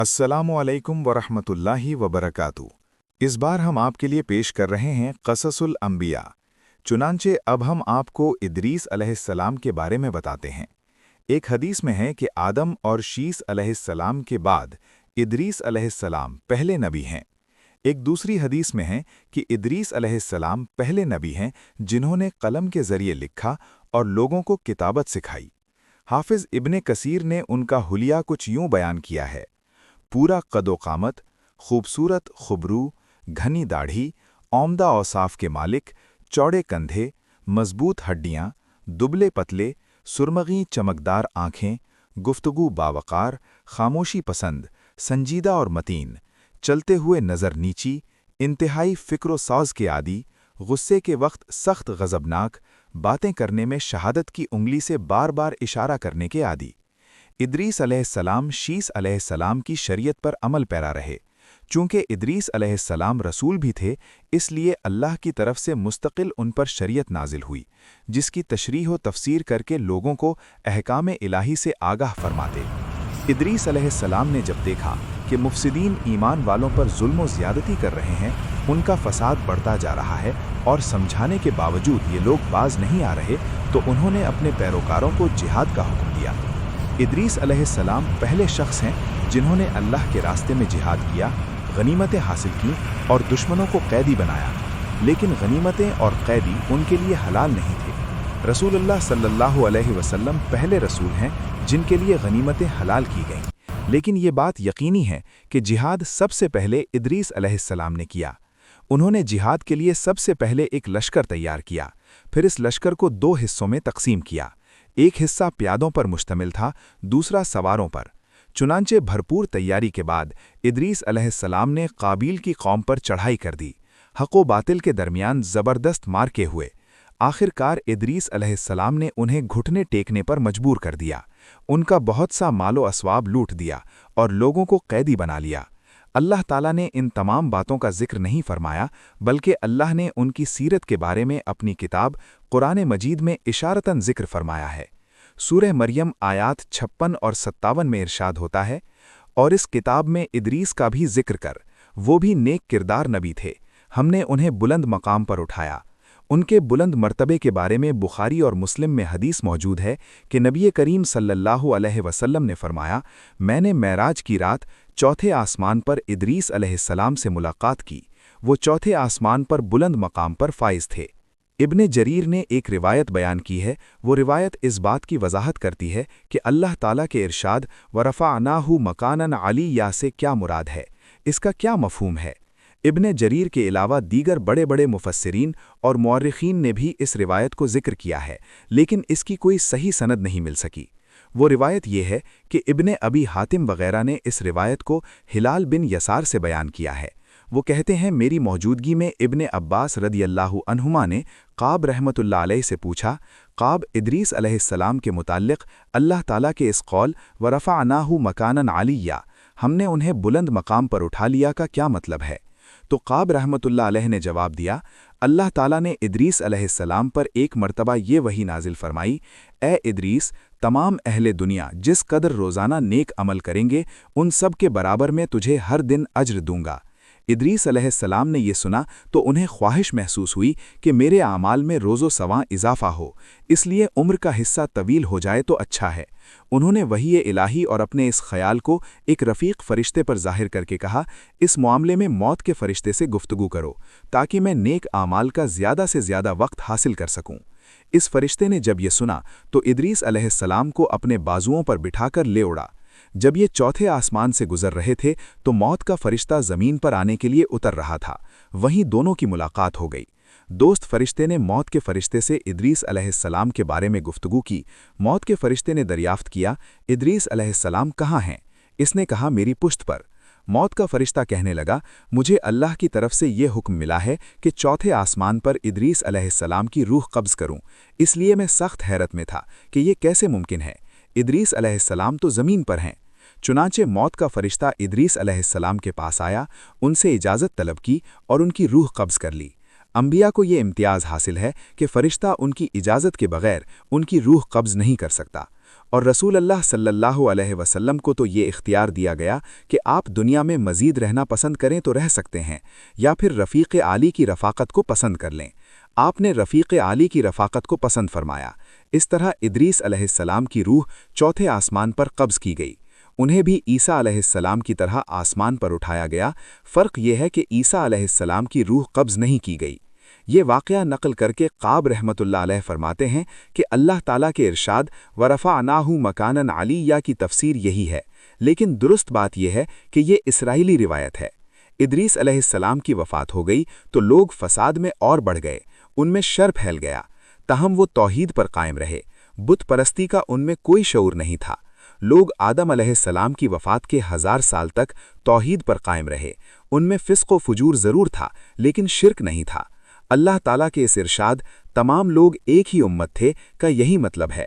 अस्सलामुअलैकुम वरहमतुल्लाहि वबरकातुहू। इस बार हम आपके लिए पेश कर रहे हैं क़ससुल अंबिया। चुनांचे अब हम आपको इदरीस अलैहिस्सलाम के बारे में बताते हैं। एक हदीस में है कि आदम और शीस अलैहिस्सलाम के बाद इदरीस अलैहिस्सलाम पहले नबी हैं। एक दूसरी हदीस में है कि इदरीस अलैहिस्सलाम पहले नबी हैं जिन्होंने कलम के ज़रिए लिखा और लोगों को किताबत सिखाई। हाफिज़ इब्ने कसीर ने उनका हुलिया कुछ यूं बयान किया है: पूरा कदो-कामत, खूबसूरत खुबरू, घनी दाढ़ी, औम्दा औसाफ के मालिक, चौड़े कंधे, मजबूत हड्डियाँ, दुबले पतले, सुरमगी चमकदार आँखें, गुफ्तगू बावकार, खामोशी पसंद, संजीदा और मतीन, चलते हुए नज़र नीची, इंतहाई फ़िक्र-ओ-सौज़ के आदी, गुस्से के वक्त सख्त गज़बनाक, बातें करने में शहादत की उंगली से बार बार इशारा करने के आदी। इदरीस अलैहिस्सलाम शीस अलैहिस्सलाम की शरीयत पर अमल पैरा रहे। चूँकि इदरीस अलैहिस्सलाम रसूल भी थे, इसलिए अल्लाह की तरफ से मुस्तकिल उन पर शरीयत नाजिल हुई, जिसकी तशरीह व तफसीर करके लोगों को अहकाम इलाही से आगाह फरमाते। इदरीस अलैहिस्सलाम ने जब देखा कि मुफसिदीन ईमान वालों पर जुल्म व ज़्यादती कर रहे हैं, उनका फसाद बढ़ता जा रहा है और समझाने के बावजूद ये लोग बाज नहीं आ रहे, तो उन्होंने अपने पैरोकारों को जिहाद का हुक्म दिया। इदरीस अलैहिस्सलाम पहले शख्स हैं जिन्होंने अल्लाह के रास्ते में जिहाद किया, गनीमतें हासिल की और दुश्मनों को कैदी बनाया। लेकिन गनीमतें और कैदी उनके लिए हलाल नहीं थे। रसूलुल्लाह सल्लल्लाहु अलैहि वसल्लम पहले रसूल हैं जिनके लिए गनीमतें हलाल की गईं। लेकिन ये बात यकीनी है कि जिहाद सबसे पहले इदरीस अलैहिस्सलाम ने किया। उन्होंने जिहाद के लिए सबसे पहले एक लश्कर तैयार किया, फिर इस लश्कर को दो हिस्सों में तकसीम किया। एक हिस्सा प्यादों पर मुश्तमिल था, दूसरा सवारों पर। चुनांचे भरपूर तैयारी के बाद इदरीस अलैहिस्सलाम ने काबील की कौम पर चढ़ाई कर दी। हक़ व बातिल के दरमियान ज़बरदस्त मारके हुए। आखिरकार इदरीस अलैहिस्सलाम ने उन्हें घुटने टेकने पर मजबूर कर दिया। उनका बहुत सा मालो असवाब लूट दिया और लोगों को कैदी बना लिया। अल्लाह ताला ने इन तमाम बातों का जिक्र नहीं फरमाया, बल्कि अल्लाह ने उनकी सीरत के बारे में अपनी किताब कुरान मजीद में इशारतन जिक्र फरमाया है। सूरह मरियम आयात 56 और 57 में इरशाद होता है, और इस किताब में इदरीस का भी जिक्र कर, वो भी नेक किरदार नबी थे, हमने उन्हें बुलंद मकाम पर उठाया। उनके बुलंद मर्तबे के बारे में बुखारी और मुस्लिम में हदीस मौजूद है कि नबी करीम सल्लल्लाहु अलैहि वसल्लम ने फरमाया, मैंने मेराज की रात चौथे आसमान पर इदरीस अलैहिस्सलाम से मुलाकात की। वो चौथे आसमान पर बुलंद मकाम पर फाइज थे। इब्ने जरीर ने एक रिवायत बयान की है। वो रिवायत इस बात की वजाहत करती है कि अल्लाह ताला के इरशाद वरफ़अनाहु मकानन अलिय्या से क्या मुराद है, इसका क्या मफ़हूम है। इब्ने जरीर के अलावा दीगर बड़े बड़े मुफस्सिरीन और मुअर्रिखीन ने भी इस रिवायत को जिक्र किया है, लेकिन इसकी कोई सही सनद नहीं मिल सकी। वो रिवायत ये है कि इब्ने अबी हातिम वगैरह ने इस रिवायत को हिलाल बिन यसार से बयान किया है। वो कहते हैं, मेरी मौजूदगी में इब्ने अब्बास रदियल्लाहु अन्हुमा ने क़ाब रहमतुल्लाह अलैह से पूछा, क़ाब, इदरीस अलैहिस्सलाम के मुताल्लिक़ अल्लाह ताला के इस कौल वरफ़अनाहु मकानन अलिय्या, हमने उन्हें बुलंद मकाम पर उठा लिया, का क्या मतलब है। तो क़ाब रहमतुल्लाह अलैह ने जवाब दिया, अल्लाह ताला ने इदरीस अलैहिस्सलाम पर एक मर्तबा ये वही नाजिल फरमाई, ए इदरीस, तमाम अहले दुनिया जिस कदर रोज़ाना नेक अमल करेंगे, उन सब के बराबर में तुझे हर दिन अज्र दूंगा। इदरीस अलैहिस्सलाम ने ये सुना तो उन्हें ख्वाहिश महसूस हुई कि मेरे आमाल में रोज़ो सवां इजाफ़ा हो, इसलिए उम्र का हिस्सा तवील हो जाए तो अच्छा है। उन्होंने वही इलाही और अपने इस ख्याल को एक रफ़ीक फ़रिश्ते पर ज़ाहिर करके कहा, इस मामले में मौत के फ़रिश्ते से गुफ्तगू करो, ताकि मैं नेक आमाल का ज़्यादा से ज़्यादा वक्त हासिल कर सकूँ। इस फ़रिश्ते ने जब ये सुना तो इदरीस अलैहिस्सलाम को अपने बाजुओं पर बिठाकर ले उड़ा। जब ये चौथे आसमान से गुजर रहे थे तो मौत का फरिश्ता ज़मीन पर आने के लिए उतर रहा था। वहीं दोनों की मुलाकात हो गई। दोस्त फरिश्ते ने मौत के फरिश्ते से इदरीस अलैहिस्सलाम के बारे में गुफ्तगू की। मौत के फरिश्ते ने दरियाफ्त किया, इदरीस अलैहिस्सलाम कहाँ हैं। इसने कहा, मेरी पुश्त पर। मौत का फरिश्ता कहने लगा, मुझे अल्लाह की तरफ से ये हुक्म मिला है कि चौथे आसमान पर इदरीस अलैहिस्सलाम की रूह कब्ज़ करूं, इसलिए मैं सख्त हैरत में था कि ये कैसे मुमकिन है। इदरीस अलैहिस्सलाम तो ज़मीन पर हैं। चुनांचे मौत का फरिश्ता इदरीस अलैहिस्सलाम के पास आया, उनसे इजाज़त तलब की और उनकी रूह कब्ज़ कर ली। अंबिया को ये इम्तियाज़ हासिल है कि फ़रिश्ता उनकी इजाज़त के बग़ैर उनकी रूह कब्ज़ नहीं कर सकता। اور رسول اللہ صلی اللہ علیہ وسلم کو تو یہ اختیار دیا گیا کہ آپ دنیا میں مزید رہنا پسند کریں تو رہ سکتے ہیں، یا پھر رفیق اعلی کی رفاقت کو پسند کر لیں۔ آپ نے رفیق اعلی کی رفاقت کو پسند فرمایا۔ اس طرح ادریس علیہ السلام کی روح چوتھے آسمان پر قبض کی گئی۔ انہیں بھی عیسیٰ علیہ السلام کی طرح آسمان پر اٹھایا گیا، فرق یہ ہے کہ عیسیٰ علیہ السلام کی روح قبض نہیں کی گئی۔ یہ واقعہ نقل کر کے قاب رحمۃ اللہ علیہ فرماتے ہیں کہ اللہ تعالیٰ کے ارشاد وَرَفَعْنَاهُ مَكَانًا عَلِيًّا کی تفسیر یہی ہے، لیکن درست بات یہ ہے کہ یہ اسرائیلی روایت ہے۔ ادریس علیہ السلام کی وفات ہو گئی تو لوگ فساد میں اور بڑھ گئے، ان میں شر پھیل گیا، تاہم وہ توحید پر قائم رہے، بت پرستی کا ان میں کوئی شعور نہیں تھا۔ لوگ آدم علیہ السلام کی وفات کے 1000 سال تک توحید پر قائم رہے، ان میں فسق و فجور ضرور تھا لیکن شرک نہیں تھا۔ اللہ تعالیٰ کے اس ارشاد تمام لوگ ایک ہی امت تھے کا یہی مطلب ہے۔